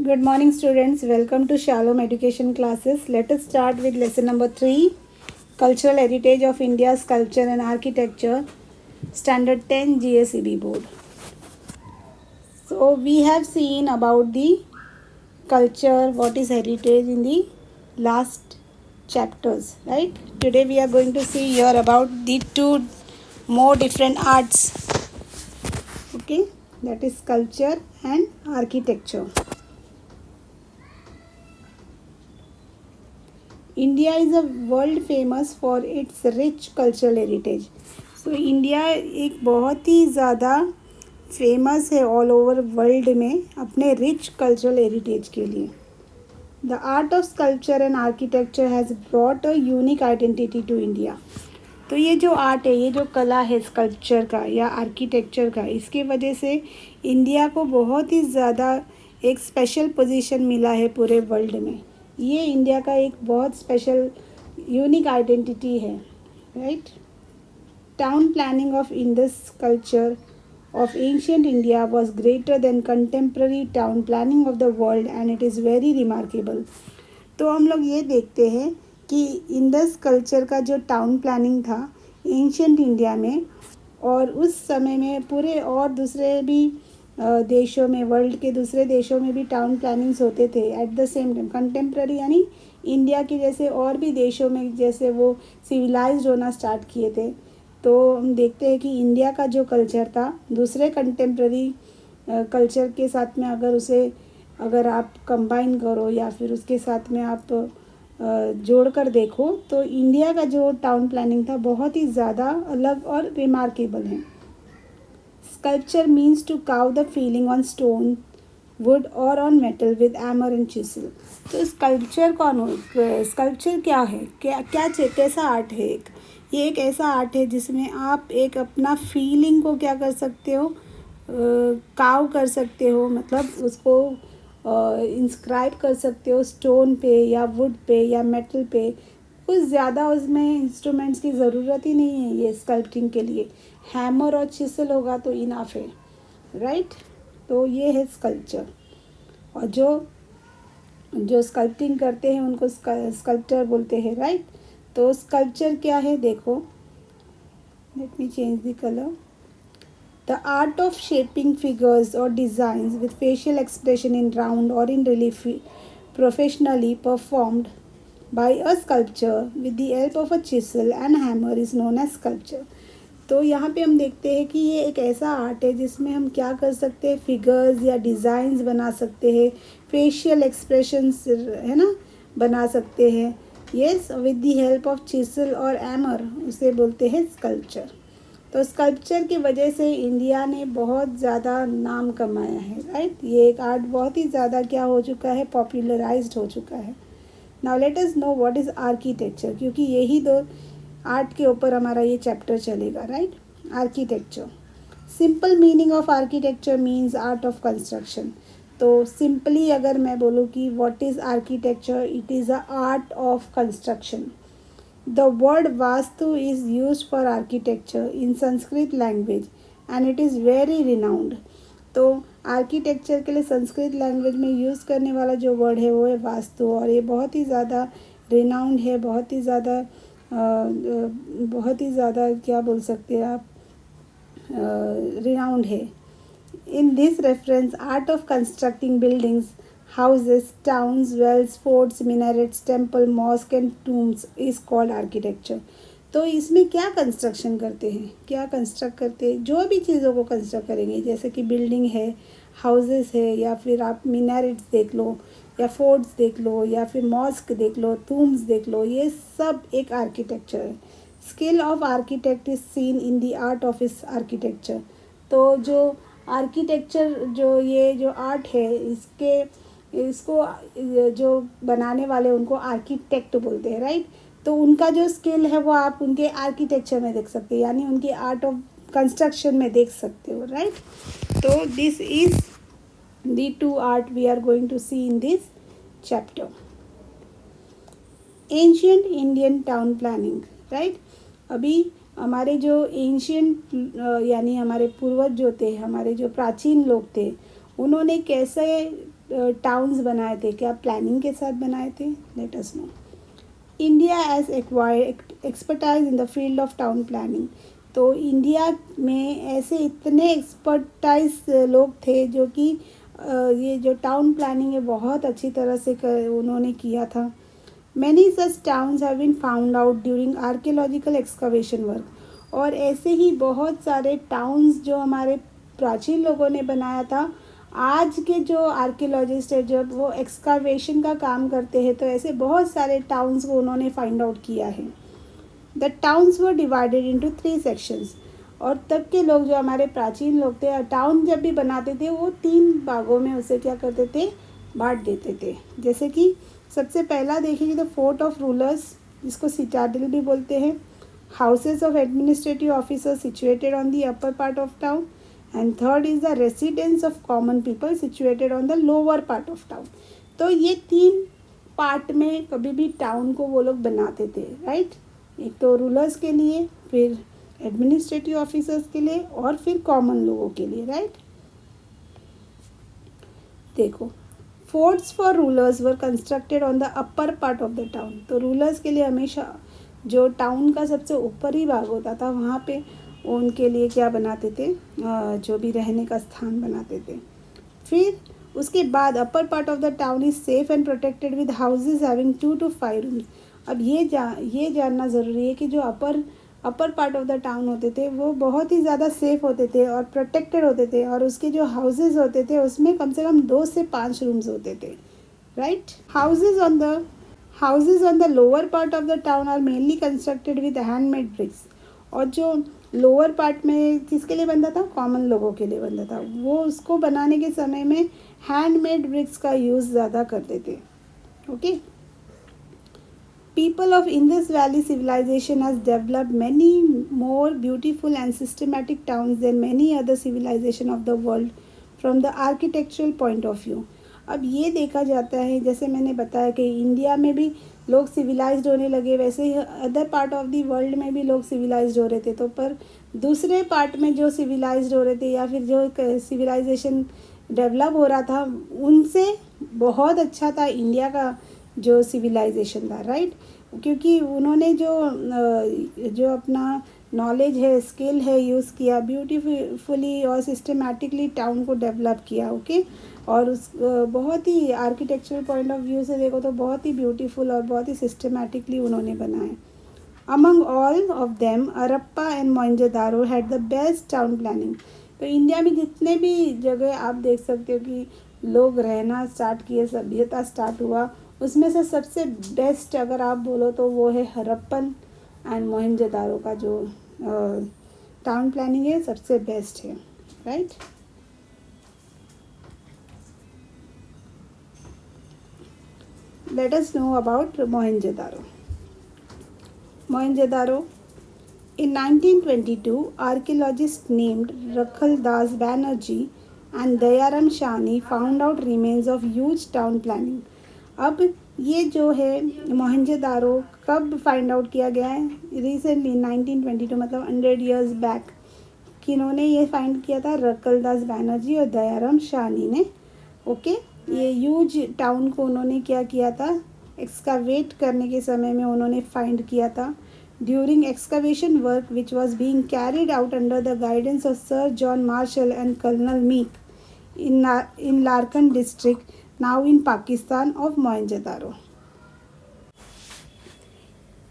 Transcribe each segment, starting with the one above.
Good morning, students. Welcome to Shalom Education Classes. Let us start with lesson number 3, Cultural Heritage of India's Culture and Architecture, Standard 10 GSEB Board. So, we have seen about the culture, what is heritage in the last chapters, right? Today we are going to see here about the two more different arts, okay? That is culture and architecture. India is a world famous for its rich cultural heritage. So India एक बहुत ही ज़्यादा famous है all over world में अपने rich cultural heritage के लिए. The art of sculpture and architecture has brought a unique identity to India. तो ये जो आर्ट है, ये जो कला है स्कल्पचर का या आर्किटेक्चर का, इसकी वजह से इंडिया को बहुत ही ज़्यादा एक स्पेशल पोजीशन मिला है पूरे वर्ल्ड में. ये इंडिया का एक बहुत स्पेशल यूनिक आइडेंटिटी है, right. Town planning of Indus culture of ancient India was greater than contemporary town planning of the world and it is very remarkable. तो हम लोग ये देखते हैं कि इंडस कल्चर का जो टाउन प्लानिंग था एंशियंट इंडिया में, और उस समय में पूरे और दूसरे भी देशों में, वर्ल्ड के दूसरे देशों में भी टाउन प्लानिंग्स होते थे at the same time. Contemporary यानी इंडिया के जैसे और भी देशों में जैसे वो सिविलाइज्ड होना स्टार्ट किए थे. तो हम देखते हैं कि इंडिया का जो कल्चर था दूसरे कंटेम्प्ररी कल्चर के साथ में अगर आप कंबाइन करो या फिर उसके साथ में आप जोड़कर देखो तो इंडिया का जो टाउन प्लानिंग था बहुत ही ज़्यादा अलग और रिमार्केबल है. Sculpture means to carve the feeling on stone, wood और on metal with hammer and chisel. तो स्कल्पचर क्या है, कैसा आर्ट है? ये एक ऐसा आर्ट है जिसमें आप एक अपना फीलिंग को क्या कर सकते हो, काव कर सकते हो, मतलब उसको इंस्क्राइब कर सकते हो स्टोन पे या वुड पे या मेटल पे. कुछ ज़्यादा उसमें इंस्ट्रूमेंट्स की ज़रूरत ही नहीं है ये स्कल्पटिंग के लिए. हैमर और चिसल होगा तो इनफ है, राइट. तो ये है स्कल्पचर. और जो स्कल्पटिंग करते हैं उनको स्कल्पटर बोलते हैं, राइट. तो स्कल्पचर क्या है देखो, let me change the colour. The art of shaping figures और designs with facial expression in round और in relief professionally performed by a sculpture with the help of a chisel and hammer is known as sculpture. तो यहाँ पे हम देखते हैं कि ये एक ऐसा आर्ट है जिसमें हम क्या कर सकते हैं, फिगर्स या डिज़ाइंस बना सकते हैं, फेशियल एक्सप्रेशंस है ना बना सकते हैं. Yes, with the help of चिसल और हैमर, उसे बोलते हैं स्कल्पचर. तो स्कल्पचर की वजह से इंडिया ने बहुत ज़्यादा नाम कमाया है, राइट. ये एक आर्ट बहुत ही ज़्यादा क्या हो चुका है, पॉपुलराइज्ड हो चुका है. Now let us know what is architecture, क्योंकि यही दो आर्ट के ऊपर हमारा ये चैप्टर चलेगा, right. Architecture. Simple meaning of architecture means art of construction. तो सिंपली अगर मैं बोलूँ कि what is architecture, it is a art of construction. The word vastu is used for architecture in Sanskrit language and it is very renowned. तो architecture के लिए Sanskrit language में use करने वाला जो वर्ड है वो है वास्तु, और ये बहुत ही ज़्यादा रिनाउंड है, बहुत ही ज़्यादा क्या बोल सकते हैं आप, रिनाउंड है. In this reference, art of constructing buildings, houses, towns, wells, forts, minarets, temple, mosque and tombs is called architecture. तो इसमें क्या कंस्ट्रक्शन करते हैं, क्या कंस्ट्रक्ट करते हैं, जो भी चीज़ों को कंस्ट्रक्ट करेंगे, जैसे कि बिल्डिंग है, हाउसेस है, या फिर आप मिनारेट्स देख लो, या फोर्ट्स देख लो, या फिर मॉस्क देख लो, टूम्स देख लो, ये सब एक आर्किटेक्चर है. Skill of architect is seen in the art of इस आर्किटेक्चर. तो जो आर्किटेक्चर जो आर्ट है इसको जो बनाने वाले उनको आर्किटेक्ट बोलते हैं, राइट. तो उनका जो स्किल है वो आप उनके आर्किटेक्चर में देख सकते हैं, यानी उनके आर्ट ऑफ कंस्ट्रक्शन में देख सकते हो, राइट. तो this is the two art we are going to see in this chapter. Ancient Indian town planning, right. अभी हमारे जो एंशियंट यानी हमारे पूर्वज जो थे, हमारे जो प्राचीन लोग थे, उन्होंने कैसे टाउन्स बनाए थे? क्या प्लानिंग के साथ बनाए थे? Let us know. India has acquired expertise in the field of town planning. तो इंडिया में ऐसे इतने एक्सपर्टाइज लोग थे जो कि ये जो टाउन प्लानिंग है बहुत अच्छी तरह से उन्होंने किया था। Many such towns have been found out during archaeological excavation work. और ऐसे ही बहुत सारे टाउन्स जो हमारे प्राचीन लोगों ने बनाया था, आज के जो आर्कियोलॉजिस्ट है जब वो एक्सकावेशन का काम करते हैं तो ऐसे बहुत सारे टाउन्स को उन्होंने फाइंड आउट किया है। The towns were divided into 3 sections. और तब के लोग जो हमारे प्राचीन लोग थे, टाउन जब भी बनाते थे वो 3 भागों में उसे क्या करते थे, बांट देते थे। जैसे कि सबसे पहला देखेंगे तो फोर्ट ऑफ रूलर्स, जिसको सिटाडेल भी बोलते हैं, houses of administrative officers situated on the upper part of town, and third is the residence of common people situated on the lower part of town. तो ये 3 पार्ट में कभी भी town को वो लोग बनाते थे, राइट। एक तो रूलर्स के लिए, फिर एडमिनिस्ट्रेटिव ऑफिसर्स के लिए और फिर कॉमन लोगों के लिए, राइट। देखो, forts for rulers were constructed on the upper part of the town. तो रूलर्स के लिए हमेशा जो टाउन का सबसे ऊपरी भाग होता था वहाँ पे उनके लिए क्या बनाते थे, जो भी रहने का स्थान बनाते थे। फिर उसके बाद upper part of the town is safe and protected with houses having 2 to 5 rooms. अब ये जानना ज़रूरी है कि जो upper part of the town होते थे वो बहुत ही ज़्यादा सेफ होते थे और प्रोटेक्टेड होते थे, और उसके जो हाउसेज होते थे उसमें कम से कम 2 से 5 रूम्स होते थे, right. Houses on the lower part of the town are mainly constructed with handmade bricks. और जो लोअर पार्ट में किसके लिए बनता था, कॉमन लोगों के लिए बनता था, वो उसको बनाने के समय में हैंडमेड ब्रिक्स का यूज़ ज़्यादा करते थे। Okay. People of Indus Valley civilization has developed many more beautiful and systematic towns than many other civilization of the world from the architectural point of view. अब ये देखा जाता है, जैसे मैंने बताया कि इंडिया में भी लोग सिविलाइज्ड होने लगे, वैसे ही other part of the world में भी लोग सिविलाइज्ड हो रहे थे। तो पर दूसरे पार्ट में जो सिविलाइज्ड हो रहे थे या फिर जो सिविलाइजेशन डेवलप हो रहा था उनसे बहुत अच्छा था इंडिया का जो सिविलाइजेशन था, राइट। क्योंकि उन्होंने जो अपना नॉलेज है, स्किल है, यूज़ किया, ब्यूटीफुली और सिस्टमेटिकली टाउन को डेवलप किया। ओके। और उस बहुत ही आर्किटेक्चरल पॉइंट ऑफ व्यू से देखो तो बहुत ही ब्यूटीफुल और बहुत ही सिस्टमेटिकली उन्होंने बनाए। Among all of them Harappa and Mohenjodaro had the best town planning. तो इंडिया में जितने भी जगह आप देख सकते हो कि लोग रहना स्टार्ट किए, सभ्यता स्टार्ट हुआ, उसमें से सबसे बेस्ट अगर आप बोलो तो वो है हड़प्पन एंड मोहनजोदारो का जो टाउन प्लानिंग है सबसे बेस्ट है, right. Late us know about Mohenjodaro. Mohenjodaro in 1922 archaeologists named Rakhal Das Banerjee and Dayaram Shani found out remains of huge town planning. अब ये जो है मोहनजोदारो कब फाइंड आउट किया गया है, रिसेंटली 1922, मतलब 100 years बैक। किन्होंने ये फाइंड किया था, रखल दास बैनर्जी और दयाराम शानी ने। ओके। ये ह्यूज टाउन को उन्होंने क्या किया था, एक्सकावेट करने के समय में उन्होंने फाइंड किया था। During excavation work which was being carried out under the guidance of sir John Marshall and colonel Meek in Larkana district now in Pakistan of Mohenjodaro.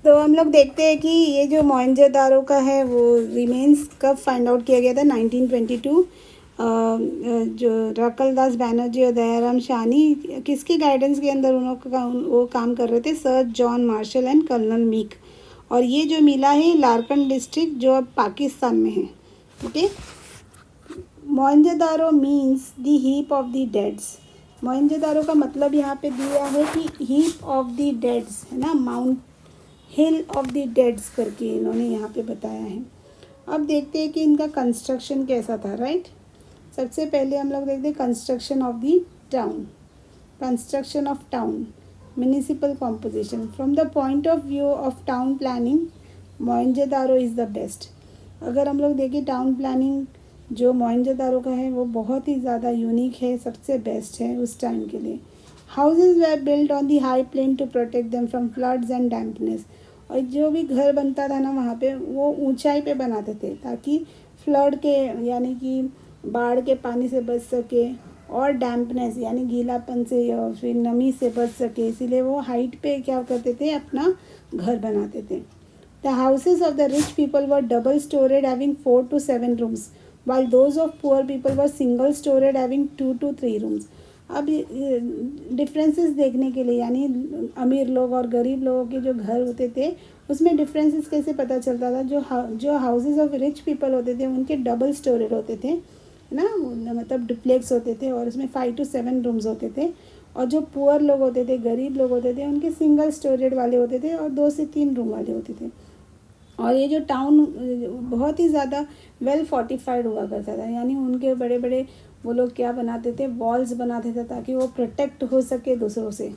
तो हम लोग देखते हैं कि ये जो मोहनजोदारो का है वो रिमेन्स कब फाइंड आउट किया गया था, 1922। जो रखल दास बैनर्जी और दयाराम शानी किसके गाइडेंस के अंदर वो काम कर रहे थे, sir John Marshall and colonel Meek. और ये जो मिला है लारकन डिस्ट्रिक्ट जो अब पाकिस्तान में है। Okay. Mohenjodaro means the heap of the deads. Mohenjodaro का मतलब यहाँ पे दिया है कि हीप ऑफ द डेड्स, है ना, माउंट हिल ऑफ द डेड्स करके इन्होंने यहाँ पे बताया है। अब देखते हैं कि इनका कंस्ट्रक्शन कैसा था, राइट। सबसे पहले हम लोग देखते हैं construction of the town. Construction of town, municipal composition. From the point of view of town planning Mohenjodaro is the best. अगर हम लोग देखें टाउन प्लानिंग जो मोहनजोदारो का है वो बहुत ही ज़्यादा यूनिक है, सबसे बेस्ट है उस टाइम के लिए। Houses were build on the high plain to protect them from floods and dampness. और जो भी घर बनता था ना वहाँ पे वो ऊंचाई पे बनाते थे ताकि फ्लड के यानी कि बाढ़ के पानी से बच सके, और डैम्पनेस यानी गीलापन से या फिर नमी से बच सके, इसीलिए वो हाइट पे क्या करते थे, अपना घर बनाते थे। The houses of the rich people were double storied having 4 to 7 rooms, while those of poor people were single storied having 2 to 3 rooms. अब डिफरेंसेस देखने के लिए यानी अमीर लोग और गरीब लोगों के जो घर होते थे उसमें डिफरेंसेस कैसे पता चलता था। जो हाउसेस ऑफ रिच पीपल होते थे उनके डबल स्टोरेड होते थे ना, मतलब डुप्लेक्स होते थे और उसमें 5 to 7 रूम्स होते थे। और जो पुअर लोग होते थे, गरीब लोग होते थे, उनके सिंगल स्टोरेड वाले होते थे और 2 से 3 रूम वाले होते थे। और ये जो टाउन बहुत ही ज़्यादा वेल फोर्टिफाइड हुआ करता था, यानी उनके बड़े बड़े वो लोग क्या बनाते थे, वॉल्स बनाते थे ताकि वो प्रोटेक्ट हो सके दूसरों से।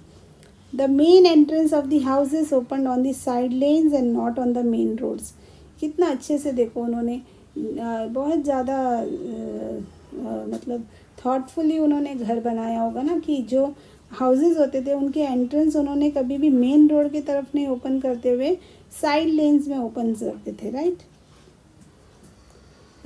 The main entrance of the houses open on the side lanes and not on the main roads. कितना अच्छे से देखो उन्होंने बहुत ज़्यादा मतलब थॉटफुली उन्होंने घर बनाया होगा ना, कि जो हाउसेस होते थे उनके एंट्रेंस उन्होंने कभी भी मेन रोड की तरफ नहीं ओपन करते हुए साइड लेन्स में ओपन करते थे, right.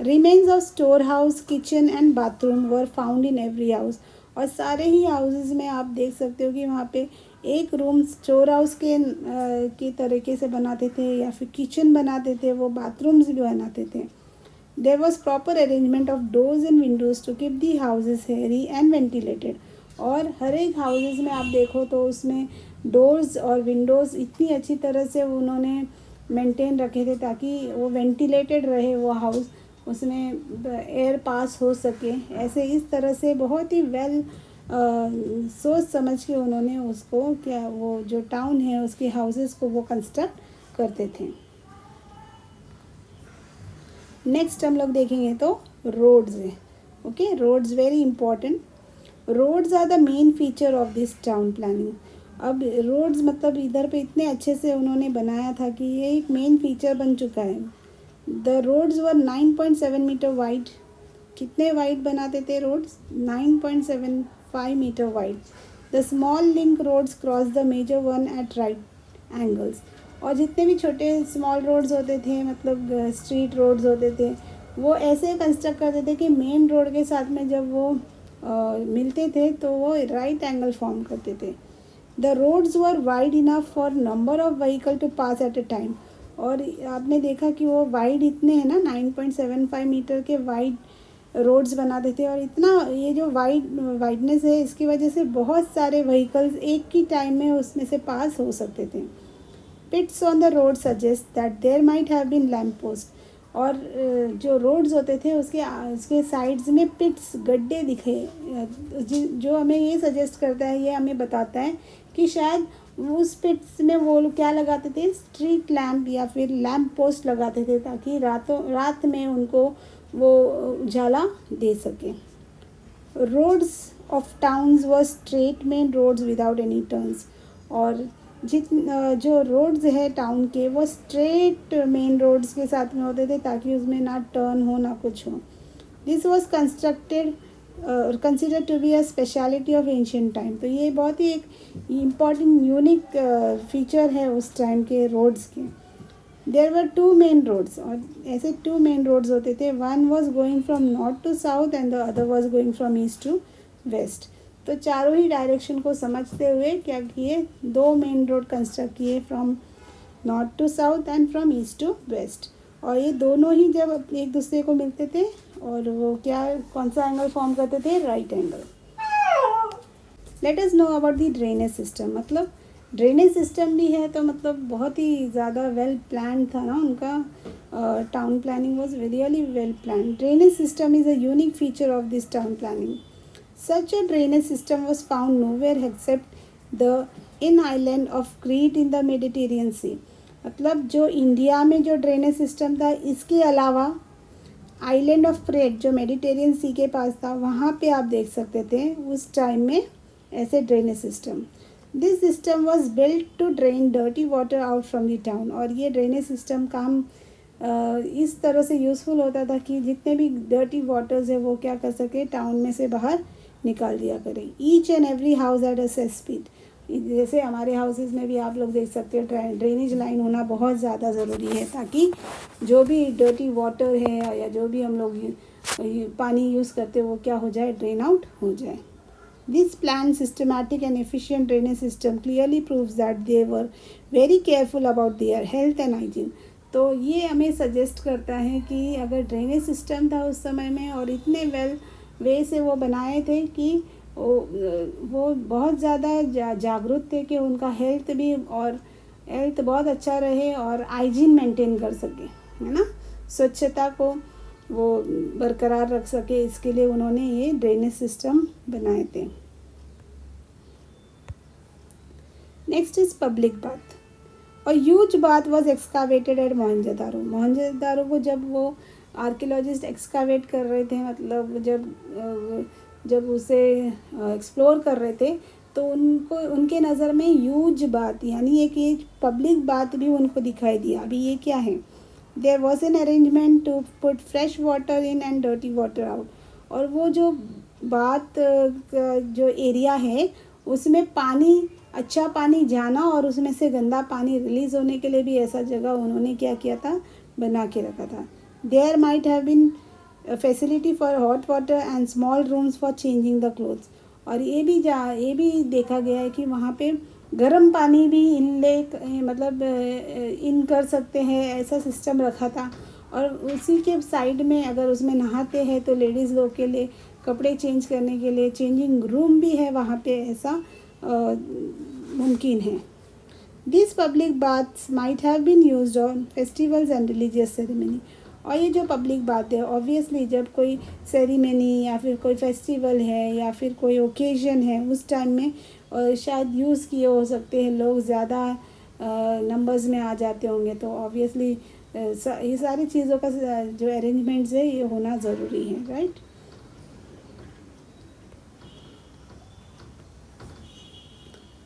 Remains of store house, kitchen and bathroom were found in every house. और सारे ही हाउसेस में आप देख सकते हो कि वहाँ पे एक रूम स्टोर हाउस के तरीके से बनाते थे या फिर किचन बनाते थे, वो बाथरूम्स भी बनाते थे। There was proper arrangement of doors and windows to keep the houses airy and ventilated. और हर एक हाउसेस में आप देखो तो उसमें डोर्स और विंडोज़ इतनी अच्छी तरह से उन्होंने मेंटेन रखे थे ताकि वो वेंटिलेटेड रहे वो हाउस, उसमें एयर पास हो सके। ऐसे इस तरह से बहुत ही वेल सोच समझ के उन्होंने उसको क्या वो जो टाउन है उसके हाउसेस को वो कंस्ट्रक्ट करते थे। नेक्स्ट हम लोग देखेंगे तो रोड्स है। Okay, roads very important. Roads are the main feature of this town planning. अब रोड्स मतलब इधर पे इतने अच्छे से उन्होंने बनाया था कि ये एक मेन फीचर बन चुका है। The roads were 9.7 metre wide. कितने वाइड बनाते थे roads? 9.75 metre wide. The small link roads cross the major one at right angles. और जितने भी छोटे स्मॉल रोड्स होते थे, मतलब स्ट्रीट रोड्स होते थे, वो ऐसे कंस्ट्रक्ट करते थे कि मेन रोड के साथ में जब वो मिलते थे तो वो राइट एंगल फॉर्म करते थे। The roads were wide enough for number of vehicle to pass at a time. और आपने देखा कि वो वाइड इतने हैं ना, 9.75 मीटर के वाइड रोड्स बनाते थे। और इतना ये जो वाइडनेस है इसकी वजह से बहुत सारे व्हीकल्स एक ही टाइम में उसमें से पास हो सकते थे। Pits on the road suggest that there might have been lamp post. और जो रोड्स होते थे उसके साइड्स में पिट्स, गड्ढे दिखे, जो हमें ये सजेस्ट करता है, ये हमें बताता है कि शायद उस पिट्स में वो लोग क्या लगाते थे, स्ट्रीट लैम्प या फिर लैम्प पोस्ट लगाते थे ताकि रात में उनको वो उजाला दे सके। Roads of towns were straight main roads without any turns. और जो रोड्स है टाउन के वो स्ट्रेट मेन रोड्स के साथ में होते थे ताकि उसमें ना टर्न हो ना कुछ हो। This was constructed consider to be a speciality of ancient time. तो ये बहुत ही एक इम्पॉर्टेंट यूनिक फीचर है उस टाइम के रोड्स के। There were 2 main roads. और ऐसे 2 मेन रोड्स होते थे। One was going from north to south and the other was going from east to west. तो चारों ही डायरेक्शन को समझते हुए क्या किए, 2 मेन रोड कंस्ट्रक्ट किए, from north to south and from east to west. और ये दोनों ही जब एक दूसरे को मिलते थे और वो क्या कौन सा एंगल फॉर्म करते थे, right angle. Late us know about the drainage system. मतलब ड्रेनेज सिस्टम भी है तो मतलब बहुत ही ज़्यादा वेल प्लान था ना उनका। Town planning was really well plan. Drainage system is a unique feature of this town planning. Such a drainage system was found nowhere except the island of Crete in the Mediterranean Sea। मतलब जो India में जो drainage system था, इसके अलावा island of crate जो Mediterranean सी के पास था, वहाँ पे आप देख सकते थे उस टाइम में ऐसे drainage system. This system was built to drain dirty water out from the town. और ये ड्रेनेज सिस्टम काम इस तरह से यूज़फुल होता था कि जितने भी डर्टी वाटर्स है वो क्या कर सके, टाउन में से बाहर निकाल दिया करें। Each and every house at a cesspit, जैसे हमारे हाउसेस में भी आप लोग देख सकते हो ड्रेनेज लाइन होना बहुत ज़्यादा ज़रूरी है, ताकि जो भी डर्टी वाटर है या जो भी हम लोग पानी यूज़ करते हैं वो क्या हो जाए, ड्रेन आउट हो जाए। This planned, systematic and efficient drainage system clearly proves that they were very careful about their health and hygiene. तो ये हमें सजेस्ट करता है कि अगर ड्रेनेज सिस्टम था उस समय में और इतने वेल वे से वो बनाए थे कि वो बहुत ज़्यादा जागरूक थे कि उनका हेल्थ भी और हेल्थ बहुत अच्छा रहे और हाइजीन मेंटेन कर सके, है ना, स्वच्छता को वो बरकरार रख सके, इसके लिए उन्होंने ये ड्रेनेज सिस्टम बनाए थे। Next is public bath. और huge bath was excavated at Mohenjodaro. Mohenjodaro को जब वो आर्कियोलॉजिस्ट एक्सकावेट कर रहे थे, मतलब जब उसे एक्सप्लोर कर रहे थे, तो उनको उनके नज़र में ह्यूज बाथ यानी एक ये पब्लिक बाथ भी उनको दिखाई दिया। अभी ये क्या है, there was an arrangement to put fresh water in and dirty water out. और वो जो बात जो एरिया है उसमें पानी, अच्छा पानी जाना और उसमें से गंदा पानी रिलीज़ होने के लिए भी ऐसा जगह उन्होंने क्या किया था, बना के रखा था। There might have been facility for hot water and small rooms for changing the clothes. और ये भी देखा गया है कि वहाँ पे गर्म पानी भी मतलब इन कर सकते हैं, ऐसा सिस्टम रखा था। और उसी के साइड में अगर उसमें नहाते हैं तो लेडीज़ लोग के लिए कपड़े चेंज करने के लिए चेंजिंग रूम भी है वहाँ पे, ऐसा मुमकिन है। This public baths might have been used on festivals and religious ceremony. और ये जो पब्लिक बात है, ऑब्वियसली जब कोई सेरेमनी या फिर कोई फेस्टिवल है या फिर कोई ओकेजन है उस टाइम में शायद यूज़ किए हो सकते हैं, लोग ज़्यादा नंबर्स में आ जाते होंगे, तो ऑब्वियसली ये सारी चीज़ों का जो अरेंजमेंट्स है ये होना ज़रूरी है, राइट।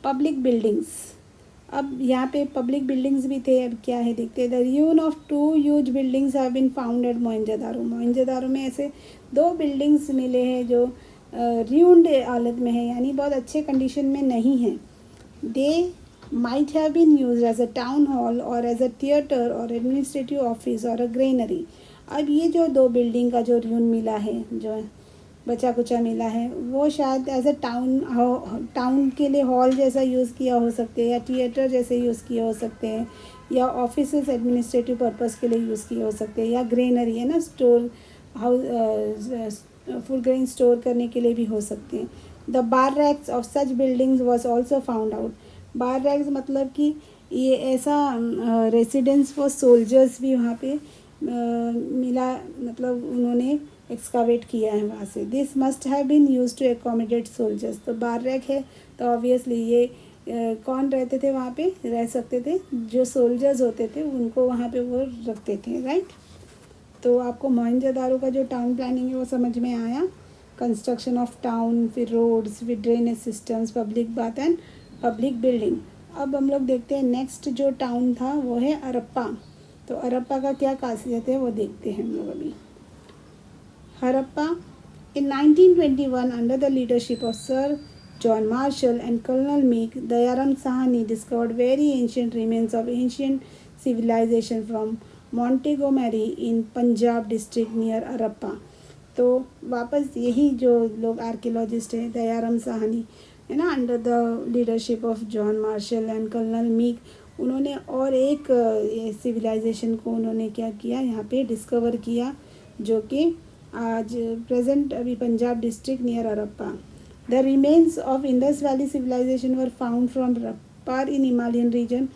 Public buildings. अब यहाँ पे पब्लिक बिल्डिंग्स भी थे। अब क्या है देखते हैं। The ruins of 2 huge buildings have been found at Mohenjodaro. Mohenjodaro में ऐसे 2 बिल्डिंग्स मिले हैं जो रियून्ड हालत में है, यानी बहुत अच्छे कंडीशन में नहीं है। They might have been used as a town hall और एज अ थिएटर और एडमिनिस्ट्रेटिव ऑफिस और अ ग्रेनरी। अब ये जो 2 बिल्डिंग का जो रियून मिला है, जो बचा कुचा मिला है, वो शायद एज अ टाउन के लिए हॉल जैसा यूज़ किया हो सकते हैं, या थिएटर जैसे यूज़ किए हो सकते हैं, या ऑफिस एडमिनिस्ट्रेटिव पर्पस के लिए यूज़ किए हो सकते हैं, या ग्रेनरी है ना, store house food grain store करने के लिए भी हो सकते हैं। The barracks of such buildings was also found out. Barracks मतलब कि ये ऐसा रेसिडेंस फॉर सोल्जर्स भी वहाँ पे मिला, मतलब उन्होंने एक्सकावेट किया है वहाँ से। This must have been use to accommodate soldiers. तो बार रैक है तो ऑब्वियसली ये कौन रहते थे वहाँ पे, रह सकते थे, जो सोल्जर्स होते थे उनको वहाँ पे वो रखते थे, राइट। तो आपको मोहनजोदारो का जो टाउन प्लानिंग है वो समझ में आया। कंस्ट्रक्शन ऑफ टाउन, फिर रोड्स, फिर drainage systems, public bath and public building. अब हम लोग देखते हैं नेक्स्ट जो टाउन था वो है हड़प्पा। तो हड़प्पा का क्या खासियत है वो देखते हैं हम लोग अभी। Harappa, in 1921, under the leadership of Sir John Marshall and Colonel Meek, Dayaram Sahani discovered very ancient remains of ancient civilization from Montgomery in Punjab district near Harappa. तो वापस यही जो लोग आर्कियोलॉजिस्ट हैं, दयाराम साहनी है ना, under the leadership of John Marshall and colonel Meek, उन्होंने और एक सिविलाइजेशन को उन्होंने क्या किया, यहाँ पे डिस्कवर किया, जो कि आज प्रेजेंट अभी Punjab district near Harappa. The remains of Indus valley civilisation were found from Ropar in Himalayan region.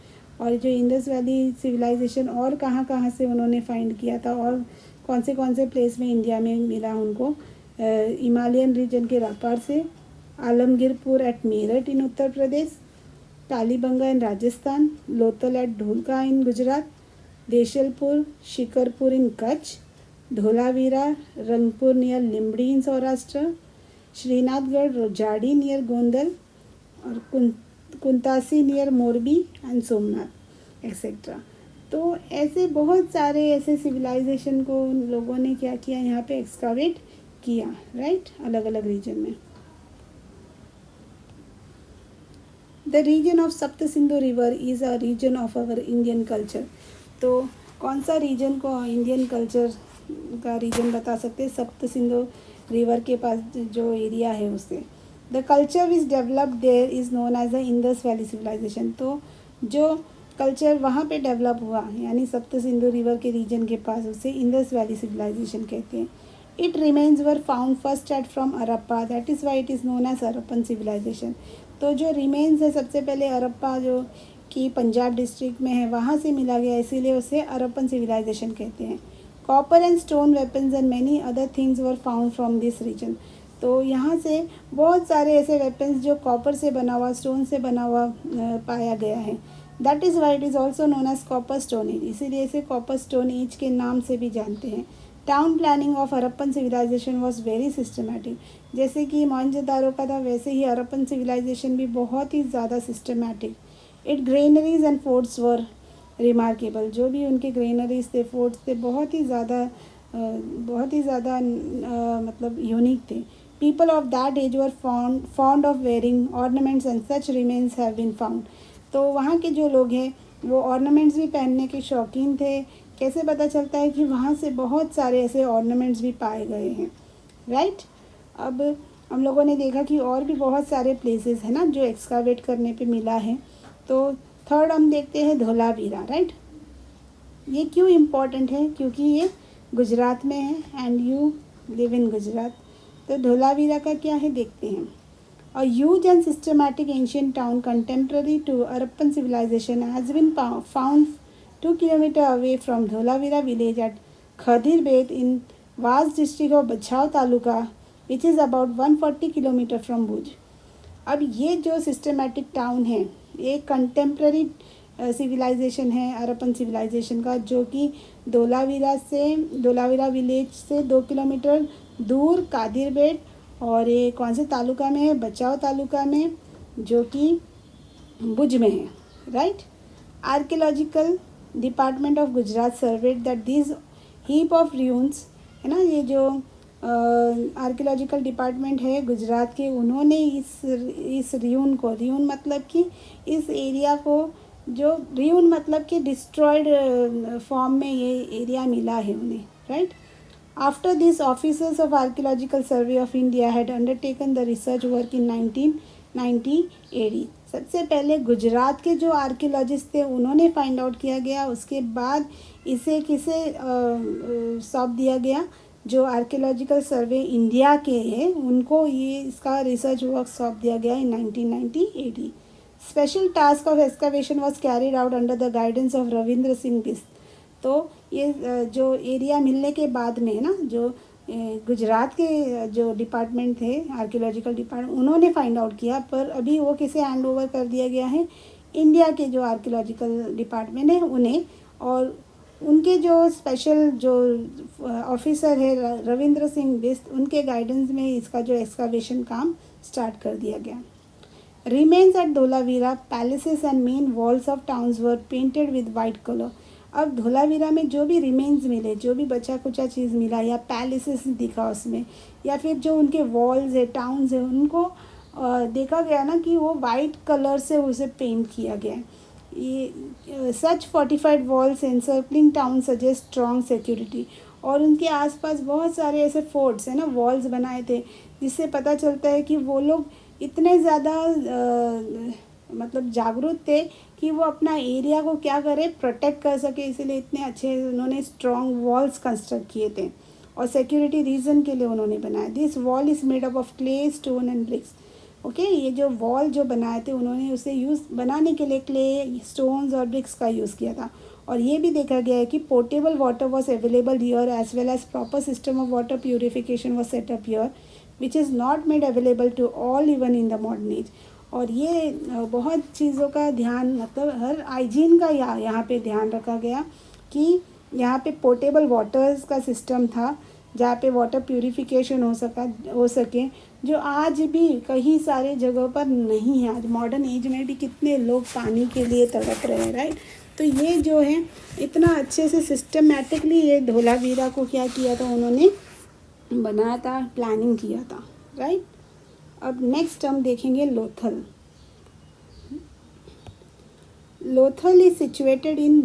और जो इंडस वैली सिविलाइजेशन और कहाँ कहाँ से उन्होंने फाइंड किया था और कौन से प्लेस में इंडिया में मिला उनको, हिमालयन रीजन के रप्पार से, आलमगीरपुर एट मेरठ इन उत्तर प्रदेश, कालीबंगा इन राजस्थान, लोथल एट ढोलका इन गुजरात, देशलपुर शिकरपुर इन कच्छ, धोलावीरा रंगपुर नियर लिम्बड़ी इन सौराष्ट्र, श्रीनाथगढ़ रोजाड़ी नियर गोंदल, और Kuntasi near Morbi and Somnath etcetera. तो ऐसे बहुत सारे ऐसे सिविलाइजेशन को उन लोगों ने क्या किया, यहाँ पे एक्सकावेट किया, राइट, अलग अलग रीजन में। The region of Sapta Sindhu river is a region of our Indian culture. तो कौन सा रीजन को इंडियन कल्चर का रीजन बता सकते हैं? सप्त सिंधु रिवर के पास जो एरिया है उसे। The culture which developed there is known as the Indus valley civilisation. तो जो कल्चर वहाँ पे डेवलप हुआ यानी सप्त सिंधु रिवर के रीजन के पास, उसे इंडस वैली सिविलाइजेशन कहते हैं। It remains were found first at from Harappa, that is why it is known as Harappan civilisation. तो जो रिमेन्स है सबसे पहले हड़प्पा जो कि पंजाब डिस्ट्रिक्ट में है वहाँ से मिला गया, इसीलिए उसे हड़प्पन सिविलाइजेशन कहते हैं। Copper and stone weapons and many other things were found from this region. तो यहाँ से बहुत सारे ऐसे वेपन्स जो कॉपर से बना हुआ, स्टोन से बना हुआ पाया गया है। That is why it is also known as copper stone age, इसीलिए इसे कॉपर स्टोन एज के नाम से भी जानते हैं। Town planning of Harappan civilisation was very systematic. जैसे कि मोहनजोदारो का था वैसे ही हड़प्पन सिविलाइजेशन भी बहुत ही ज़्यादा systematic. It granaries and forts were remarkable. जो भी उनके ग्रेनरीज थे, फोर्ट्स थे, बहुत ही ज़्यादा मतलब यूनिक थे। People of that age were fond of wearing ornaments and such remains have been found. तो वहाँ के जो लोग हैं वो ऑर्नामेंट्स भी पहनने के शौकीन थे। कैसे पता चलता है कि वहाँ से बहुत सारे ऐसे ऑर्नामेंट्स भी पाए गए हैं, राइट। अब हम लोगों ने देखा कि और भी बहुत सारे प्लेसेस हैं ना जो एक्सकावेट करने पे मिला है। तो थर्ड हम देखते हैं धोलावीरा, राइट। ये क्यों इम्पोर्टेंट है? क्योंकि ये गुजरात में है and you live in Gujarat. तो धोलावीरा का क्या है देखते हैं। A huge and systematic ancient town contemporary to Harappan civilization has been found 2 kilometers away from Dholavira village at Khadirbet in vast district of Bachau Taluka, which is about 140 kilometers from Bhuj. अब ये जो systematic town है एक contemporary civilisation है Harappan civilisation का, जो कि Dholavira village से 2 किलोमीटर दूर कादिरबेट और ये कौन से तालुका में है? बचाव तालुका में, जो कि भुज में है, right. Archaeological department of Gujarat surveyed that this heap of ruins, है ना, ये जो आर्कियोलॉजिकल डिपार्टमेंट है गुजरात के, उन्होंने इस र्यून को, र्यून मतलब कि इस एरिया को, जो र्यून मतलब कि डिस्ट्रॉयड फॉर्म में ये एरिया मिला है उन्हें, right. After this, officers of Archaeological Survey of India had undertaken the research work in 1990 AD. सबसे पहले गुजरात के जो आर्कियोलॉजिस्ट थे उन्होंने फाइंड आउट किया गया, उसके बाद इसे किसे सौंप दिया गया? जो आर्कियोलॉजिकल सर्वे इंडिया के हैं उनको ये इसका रिसर्च वर्क सौंप दिया गया in 1990 AD. Special task of excavation was carried out under the guidance of Ravindra Singh Bisht. तो ये जो एरिया मिलने के बाद में ना, जो गुजरात के जो डिपार्टमेंट थे आर्कियोलॉजिकल डिपार्टमेंट, उन्होंने फाइंड आउट किया, पर अभी वो किसे हैंड ओवर कर दिया गया है? इंडिया के जो आर्कियोलॉजिकल डिपार्टमेंट है उन्हें, और उनके जो स्पेशल जो ऑफिसर है रविंद्र सिंह बिस्त, उनके गाइडेंस में इसका जो एक्सकावेशन काम स्टार्ट कर दिया गया। Remains at Dholavira palaces and main walls of towns were painted with white colour. अब धोलावीरा में जो भी रिमेन्स मिले, जो भी बचा कुचा चीज़ मिला या पैलेसेस दिखा उसमें, या फिर जो उनके वॉल्स है, टाउन्स है, उनको देखा गया ना कि वो वाइट कलर से उसे पेंट किया गया है। ये such fortified walls encircling town suggest strong security. और उनके आसपास बहुत सारे ऐसे फोर्ट्स है ना, वॉल्स बनाए थे, जिससे पता चलता है कि वो लोग इतने ज़्यादा मतलब जागरूक थे कि वो अपना एरिया को क्या करे, प्रोटेक्ट कर सके, इसीलिए इतने अच्छे उन्होंने स्ट्रॉन्ग वॉल्स कंस्ट्रक्ट किए थे और सिक्योरिटी रीज़न के लिए उन्होंने बनाया। This wall is made up of clay, stone and bricks. Okay, ये जो वॉल जो बनाए थे उन्होंने उसे यूज़ बनाने के लिए क्ले, स्टोन्स और ब्रिक्स का यूज़ किया था। और ये भी देखा गया है कि portable water was available here as well as proper system of water purification was set up here which is not made available to all even in the modern age. और ये बहुत चीज़ों का ध्यान, मतलब हर हाइजीन का यहाँ पे ध्यान रखा गया कि यहाँ पे पोर्टेबल वाटर्स का सिस्टम था, जहाँ पे वाटर प्यूरिफिकेशन हो सके। जो आज भी कई सारे जगहों पर नहीं है। आज मॉडर्न एज में भी कितने लोग पानी के लिए तड़प रहे हैं, राइट। तो ये जो है इतना अच्छे से सिस्टमेटिकली ये धोलावीरा को क्या किया था, उन्होंने बनाया था, प्लानिंग किया था, राइट। अब नेक्स्ट हम देखेंगे Lothal. Lothal is situated in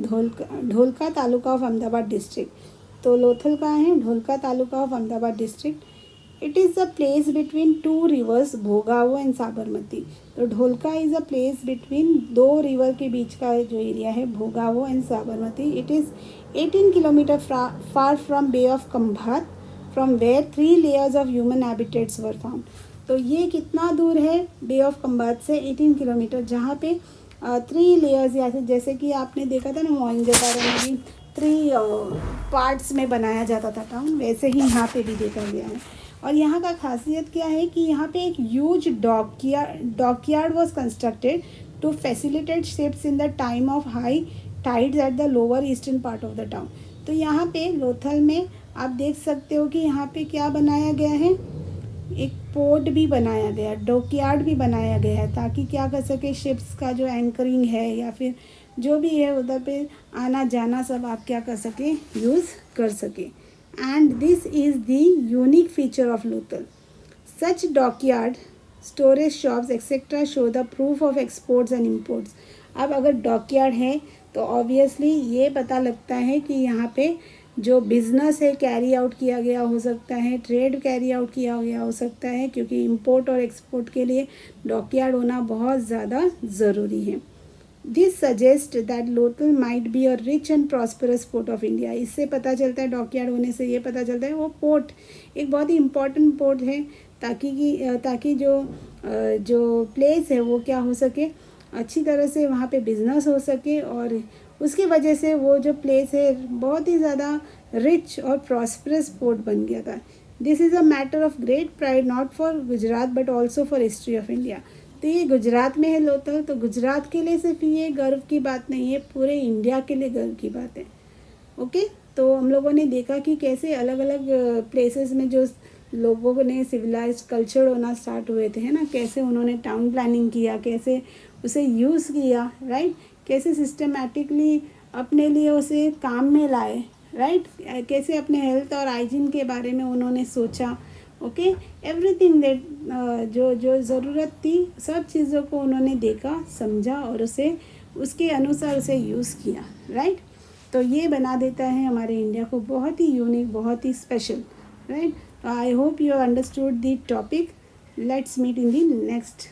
Dholka taluka of Ahmedabad district. तो लोथल कहाँ है, Dholka taluka of Ahmedabad district. It is a place between two rivers Bhogavo and Sabarmati. तो Dholka is a place between दो रिवर के बीच का जो एरिया है, Bhogavo and Sabarmati. It is 18 kilometre far from bay of Khambhat, from where 3 layers of human habitats were found. तो ये कितना दूर है बे ऑफ खंभात से, 18 किलोमीटर, जहाँ पे 3 लेयर्स, जैसे कि आपने देखा था ना मोहनजोदारो में भी 3 पार्ट्स में बनाया जाता था टाउन, वैसे ही यहाँ पे भी देखा गया है। और यहाँ का खासियत क्या है कि यहाँ पे एक huge dockyard was constructed to facilitate ships in the time of high tides at the lower eastern part of the town. तो यहाँ पे लोथल में आप देख सकते हो कि यहाँ पे क्या बनाया गया है, एक पोर्ट भी बनाया गया, डॉकयार्ड भी बनाया गया है, ताकि क्या कर सके, शिप्स का जो एंकरिंग है या फिर जो भी है उधर पे आना जाना सब आप क्या कर सके, यूज़ कर सके। And this is the unique feature of Lothal. Such dockyard, storage shops etc. show the proof of exports and imports. अब अगर डॉकयार्ड है तो ऑब्वियसली ये पता लगता है कि यहाँ पे जो बिज़नेस है कैरी आउट किया गया हो सकता है, ट्रेड कैरी आउट किया गया हो सकता है, क्योंकि इंपोर्ट और एक्सपोर्ट के लिए डॉकयार्ड होना बहुत ज़्यादा ज़रूरी है। This suggest that Lothal might be a rich and prosperous port of India. इससे पता चलता है, डॉकयार्ड होने से ये पता चलता है वो पोर्ट एक बहुत ही इम्पॉर्टेंट पोर्ट है, ताकि जो प्लेस है वो क्या हो सके, अच्छी तरह से वहाँ पे बिजनेस हो सके, और उसकी वजह से वो जो प्लेस है बहुत ही ज़्यादा रिच और प्रॉस्परस पोर्ट बन गया था। This is a matter of great pride not for Gujarat but also for history of India. तो ये गुजरात में है लोथल, तो गुजरात के लिए सिर्फ ये गर्व की बात नहीं है, पूरे इंडिया के लिए गर्व की बात है। ओके, तो हम लोगों ने देखा कि कैसे अलग अलग प्लेसेस में जो लोगों ने सिविलाइज्ड कल्चर होना स्टार्ट हुए थे, है ना, कैसे उन्होंने टाउन प्लानिंग किया, कैसे उसे यूज़ किया, राइट, कैसे सिस्टमेटिकली अपने लिए उसे काम में लाए, राइट, कैसे अपने हेल्थ और हाइजीन के बारे में उन्होंने सोचा। ओके, एवरीथिंग दैट जो ज़रूरत थी सब चीज़ों को उन्होंने देखा, समझा और उसे उसके अनुसार उसे यूज़ किया, राइट। तो ये बना देता है हमारे इंडिया को बहुत ही यूनिक, बहुत ही special, right. I hope you understood the topic. Let's meet in the next